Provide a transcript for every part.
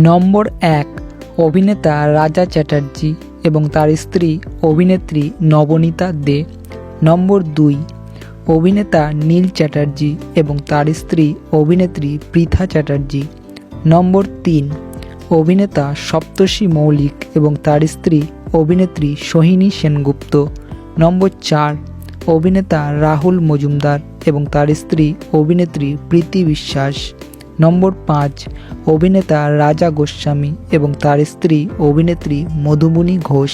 নম্বর ১ অভিনেতা রাজা চ্যাটার্জি এবং তার স্ত্রী অভিনেত্রী নবনীতা দে। নম্বর ২ অভিনেতা নীল চ্যাটার্জি এবং তার স্ত্রী অভিনেত্রী পৃথা চ্যাটার্জি। নম্বর ৩ অভিনেতা সপ্তর্ষি মৌলিক এবং তার স্ত্রী অভিনেত্রী সোহিনী সেনগুপ্ত। নম্বর ৪ অভিনেতা রাহুল মজুমদার এবং তার স্ত্রী অভিনেত্রী প্রীতি বিশ্বাস। নম্বর ৫ অভিনেতা রাজা গোস্বামী এবং তার স্ত্রী অভিনেত্রী মধুবনী ঘোষ।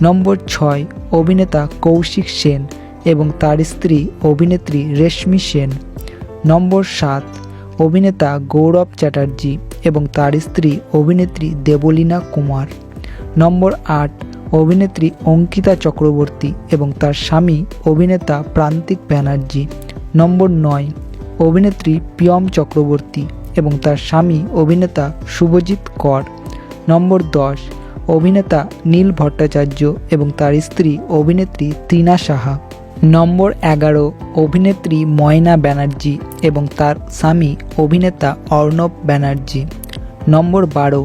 নম্বর ৬ অভিনেতা কৌশিক সেন এবং তার স্ত্রী অভিনেত্রী রেশমি সেন। নম্বর ৭ অভিনেতা গৌরব চ্যাটার্জি এবং তার স্ত্রী অভিনেত্রী দেবলীনা কুমার। নম্বর ৮ অভিনেত্রী অঙ্কিতা চক্রবর্তী এবং তার স্বামী অভিনেতা প্রান্তিক ব্যানার্জি। নম্বর ৯ অভিনেত্রী প্রিয়ম চক্রবর্তী এবং তার স্বামী অভিনেতা শুভজিৎ কর। নম্বর ১০ অভিনেতা নীল ভট্টাচার্য এবং তার স্ত্রী অভিনেত্রী তৃণা সাহা। নম্বর ১১ অভিনেত্রী ময়না ব্যানার্জি এবং তার স্বামী অভিনেতা অর্ণব ব্যানার্জি। নম্বর ১২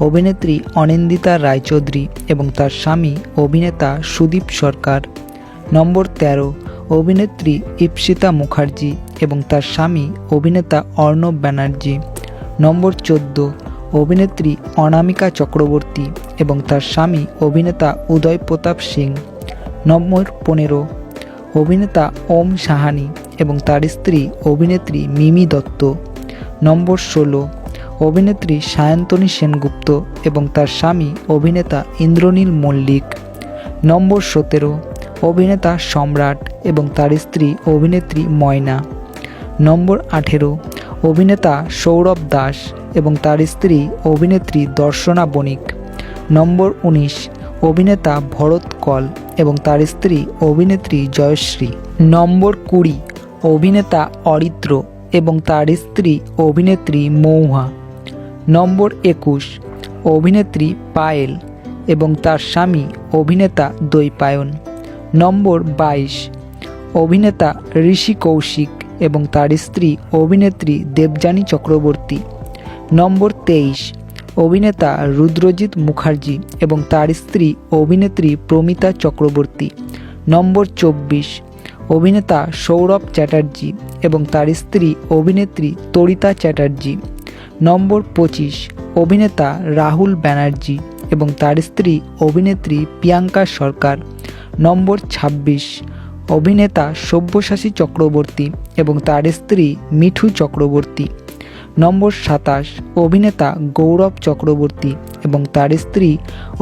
অভিনেত্রী অনিন্দিতা রায়চৌধুরী এবং তার স্বামী অভিনেতা সুদীপ সরকার। নম্বর ১৩ অভিনেত্রী ইপ্সিতা মুখার্জি এবং তার স্বামী অভিনেতা অর্ণব ব্যানার্জি। নম্বর ১৪ অভিনেত্রী অনামিকা চক্রবর্তী এবং তার স্বামী অভিনেতা উদয় প্রতাপ সিং। নম্বর ১৫ অভিনেতা ওম সাহানি এবং তার স্ত্রী অভিনেত্রী মিমি দত্ত। নম্বর ১৬ অভিনেত্রী সায়ন্তনী সেনগুপ্ত এবং তার স্বামী অভিনেতা ইন্দ্রনীল মল্লিক। নম্বর ১৭ অভিনেতা সম্রাট এবং তার স্ত্রী অভিনেত্রী ময়না। নম্বর ১৮ অভিনেতা সৌরভ দাস এবং তার স্ত্রী অভিনেত্রী দর্শনা বণিক। নম্বর ১৯ অভিনেতা ভরত কল এবং তার স্ত্রী অভিনেত্রী জয়শ্রী। নম্বর ২০ অভিনেতা অরিত্র এবং তার স্ত্রী অভিনেত্রী মৌহা। নম্বর ২১ অভিনেত্রী পায়েল এবং তার স্বামী অভিনেতা দ্বৈপায়ন। নম্বর ২২ অভিনেতা ঋষি কৌশিক এবং তার স্ত্রী অভিনেত্রী দেবযানী চক্রবর্তী। নম্বর ২৩ অভিনেতা রুদ্রজিৎ মুখার্জি এবং তার স্ত্রী অভিনেত্রী প্রমিতা চক্রবর্তী। নম্বর ২৪ অভিনেতা সৌরভ চ্যাটার্জি এবং তার স্ত্রী অভিনেত্রী তরিতা চ্যাটার্জি। নম্বর ২৫ অভিনেতা রাহুল ব্যানার্জি এবং তার স্ত্রী অভিনেত্রী প্রিয়াঙ্কা সরকার। নম্বর ২৬ অভিনেতা সব্যসাচী চক্রবর্তী এবং তার স্ত্রী মিঠু চক্রবর্তী। নম্বর ২৭ অভিনেতা গৌরব চক্রবর্তী এবং তার স্ত্রী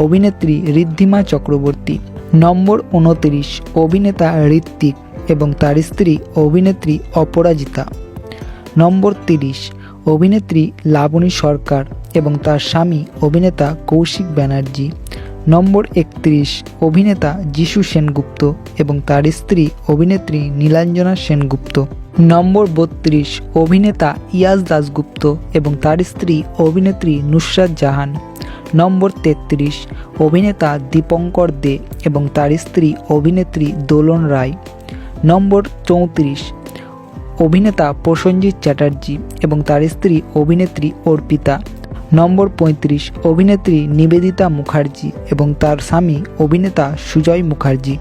অভিনেত্রী ঋদ্ধিমা চক্রবর্তী। নম্বর ২৯ অভিনেতা ঋত্বিক এবং তার স্ত্রী অভিনেত্রী অপরাজিতা। নম্বর ৩০ অভিনেত্রী লাবণী সরকার এবং তার স্বামী অভিনেতা কৌশিক ব্যানার্জি। নম্বর ৩১ অভিনেতা যিশু সেনগুপ্ত এবং তার স্ত্রী অভিনেত্রী নীলাঞ্জনা সেনগুপ্ত। নম্বর ৩২ অভিনেতা ইয়াজ দাশগুপ্ত এবং তার স্ত্রী অভিনেত্রী নুসরাত জাহান। নম্বর ৩৩ অভিনেতা দীপঙ্কর দে এবং তার স্ত্রী অভিনেত্রী দোলন রায়। নম্বর ৩৪ অভিনেতা প্রসেনজিৎ চ্যাটার্জি এবং তার স্ত্রী অভিনেত্রী অর্পিতা। নম্বর ৩৫ অভিনেত্রী নিবেদিতা মুখার্জি এবং তার স্বামী অভিনেতা সুজয় মুখার্জি।